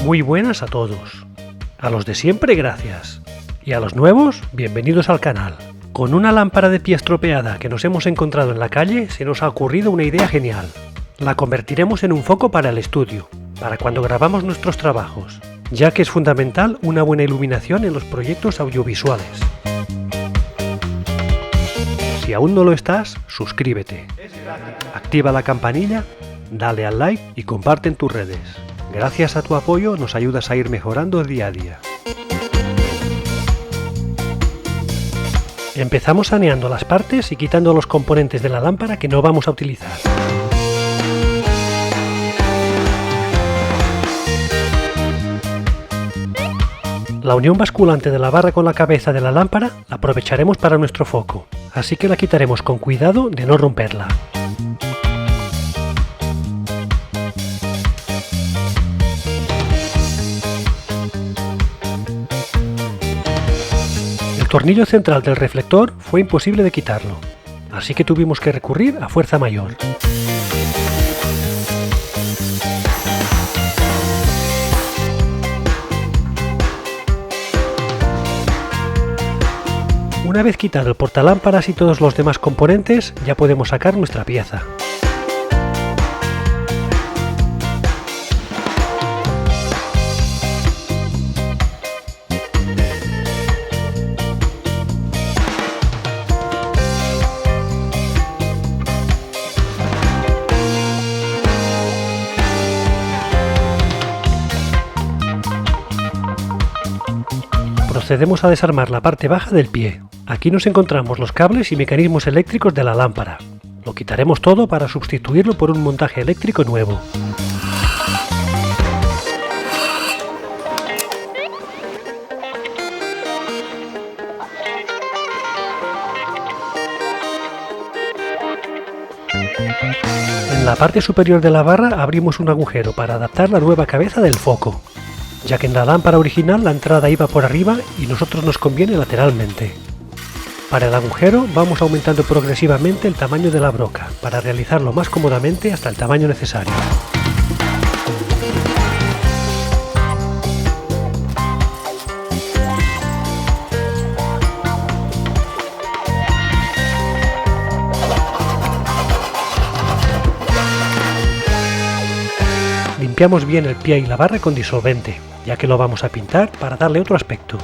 Muy buenas a todos. A los de siempre, gracias. Y a los nuevos, bienvenidos al canal. Con una lámpara de pie estropeada que nos hemos encontrado en la calle, se nos ha ocurrido una idea genial. La convertiremos en un foco para el estudio, para cuando grabamos nuestros trabajos, ya que es fundamental una buena iluminación en los proyectos audiovisuales. Si aún no lo estás, suscríbete, activa la campanilla, dale al like y comparte en tus redes. Gracias a tu apoyo nos ayudas a ir mejorando día a día. Empezamos saneando las partes y quitando los componentes de la lámpara que no vamos a utilizar. La unión basculante de la barra con la cabeza de la lámpara la aprovecharemos para nuestro foco, así que la quitaremos con cuidado de no romperla. El tornillo central del reflector fue imposible de quitarlo, así que tuvimos que recurrir a fuerza mayor. Una vez quitado el portalámparas y todos los demás componentes, ya podemos sacar nuestra pieza. Procedemos a desarmar la parte baja del pie. Aquí nos encontramos los cables y mecanismos eléctricos de la lámpara. Lo quitaremos todo para sustituirlo por un montaje eléctrico nuevo. En la parte superior de la barra abrimos un agujero para adaptar la nueva cabeza del foco, ya que en la lámpara original la entrada iba por arriba y nosotros nos conviene lateralmente. Para el agujero vamos aumentando progresivamente el tamaño de la broca para realizarlo más cómodamente hasta el tamaño necesario. Limpiamos bien el pie y la barra con disolvente, ya que lo vamos a pintar para darle otro aspecto.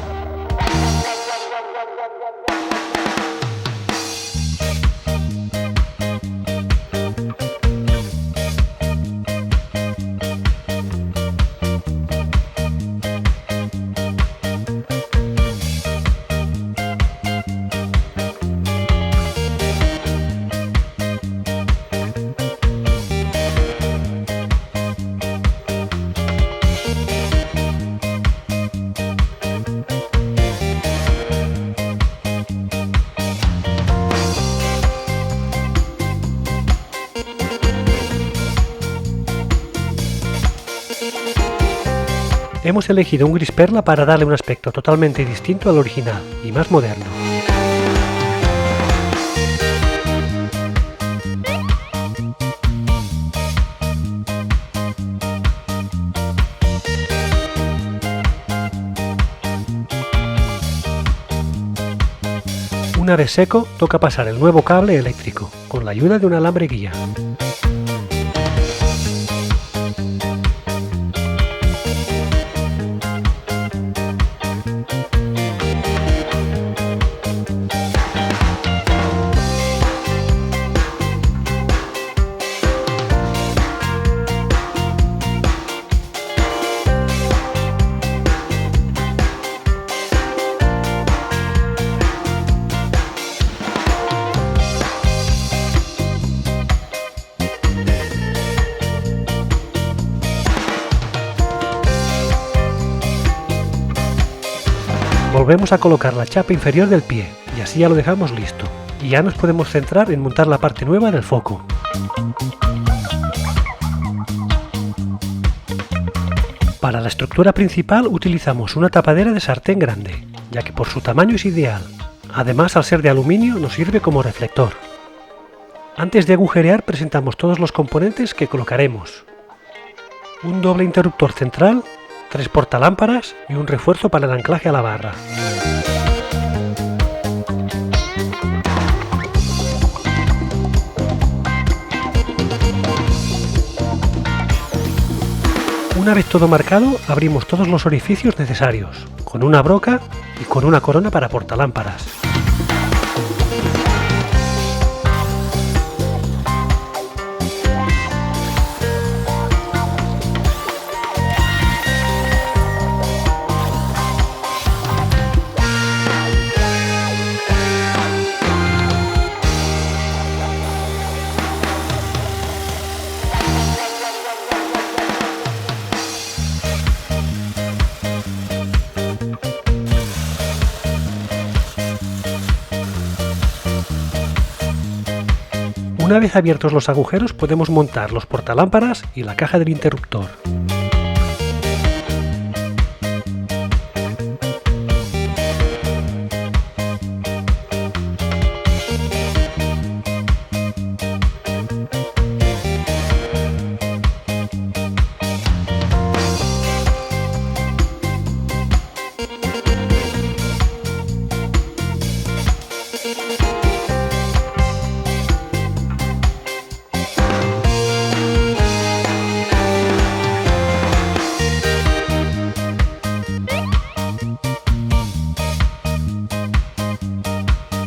Hemos elegido un gris perla para darle un aspecto totalmente distinto al original y más moderno. Una vez seco, toca pasar el nuevo cable eléctrico, con la ayuda de un alambre guía. Volvemos a colocar la chapa inferior del pie y así ya lo dejamos listo. Y ya nos podemos centrar en montar la parte nueva del foco. Para la estructura principal utilizamos una tapadera de sartén grande, ya que por su tamaño es ideal. Además, al ser de aluminio nos sirve como reflector. Antes de agujerear presentamos todos los componentes que colocaremos. Un doble interruptor central, 3 portalámparas y un refuerzo para el anclaje a la barra. Una vez todo marcado, abrimos todos los orificios necesarios, con una broca y con una corona para portalámparas. Una vez abiertos los agujeros podemos montar los portalámparas y la caja del interruptor.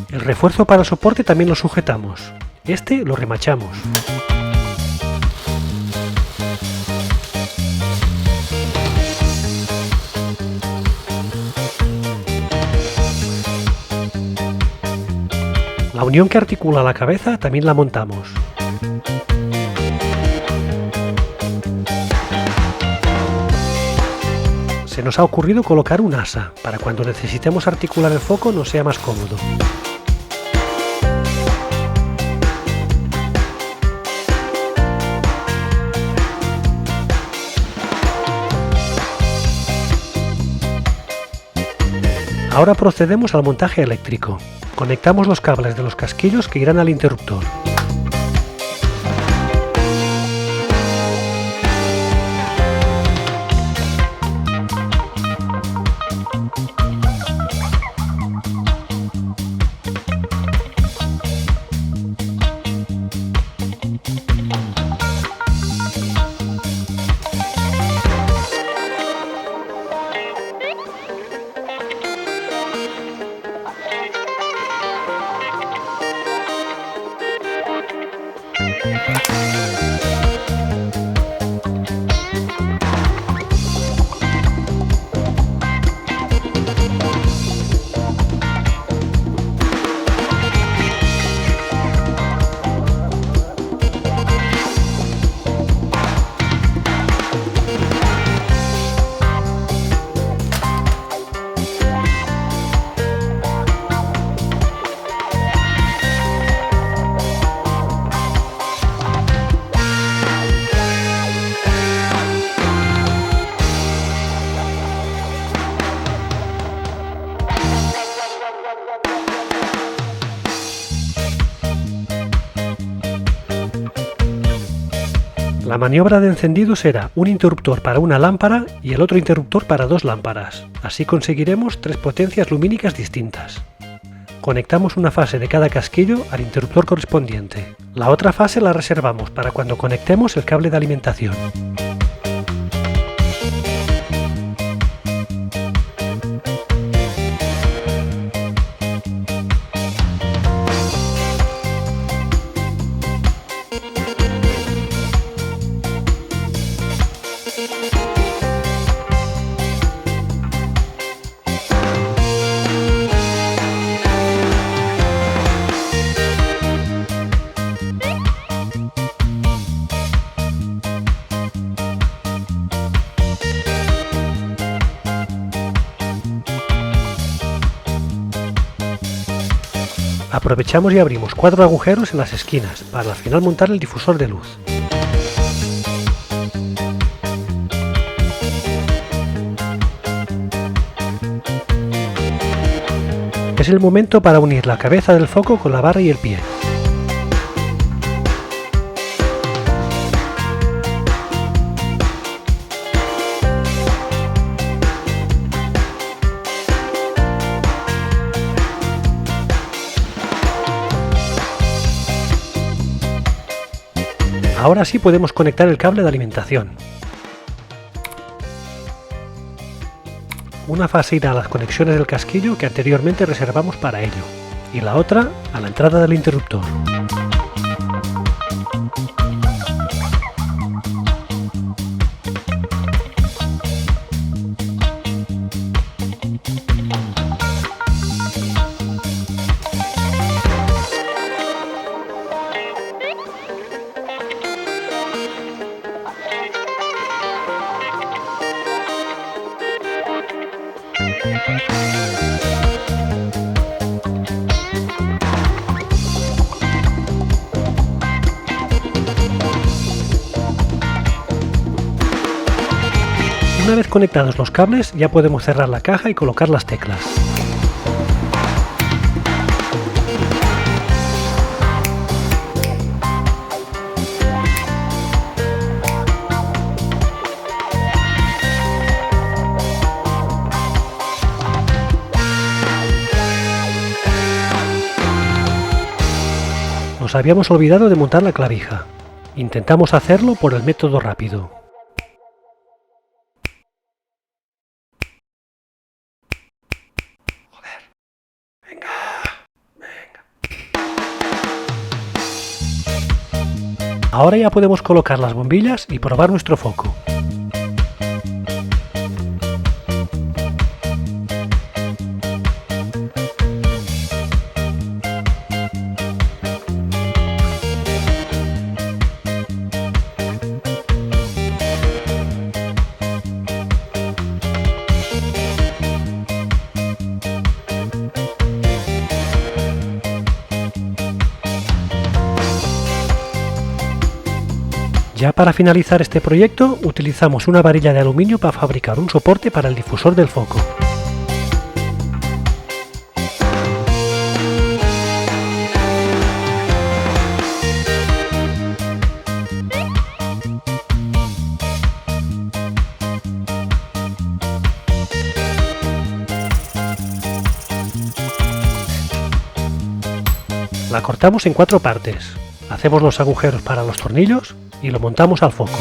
El refuerzo para el soporte también lo sujetamos. Este lo remachamos. La unión que articula la cabeza también la montamos. Se nos ha ocurrido colocar un asa, para cuando necesitemos articular el foco nos sea más cómodo. Ahora procedemos al montaje eléctrico. Conectamos los cables de los casquillos que irán al interruptor. La maniobra de encendido será un interruptor para una lámpara y el otro interruptor para 2 lámparas. Así conseguiremos 3 potencias lumínicas distintas. Conectamos una fase de cada casquillo al interruptor correspondiente. La otra fase la reservamos para cuando conectemos el cable de alimentación. Aprovechamos y abrimos 4 agujeros en las esquinas para al final montar el difusor de luz. Es el momento para unir la cabeza del foco con la barra y el pie. Ahora sí podemos conectar el cable de alimentación. Una fase irá a las conexiones del casquillo que anteriormente reservamos para ello, y la otra a la entrada del interruptor. Una vez conectados los cables, ya podemos cerrar la caja y colocar las teclas. Nos habíamos olvidado de montar la clavija. Intentamos hacerlo por el método rápido. Ahora ya podemos colocar las bombillas y probar nuestro foco. Ya para finalizar este proyecto, utilizamos una varilla de aluminio para fabricar un soporte para el difusor del foco. La cortamos en 4 partes. Hacemos los agujeros para los tornillos y lo montamos al foco.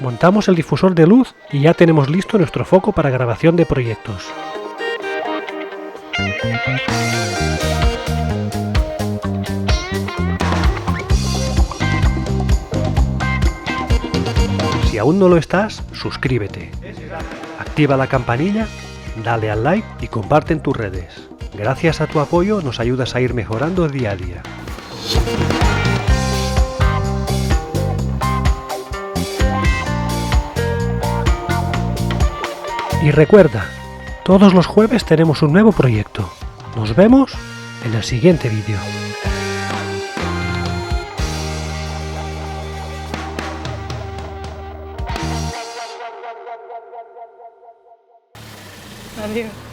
Montamos el difusor de luz y ya tenemos listo nuestro foco para grabación de proyectos. Si aún no lo estás, suscríbete, activa la campanilla, dale al like y comparte en tus redes. Gracias a tu apoyo nos ayudas a ir mejorando día a día. Y recuerda, todos los jueves tenemos un nuevo proyecto. Nos vemos en el siguiente vídeo. Adiós.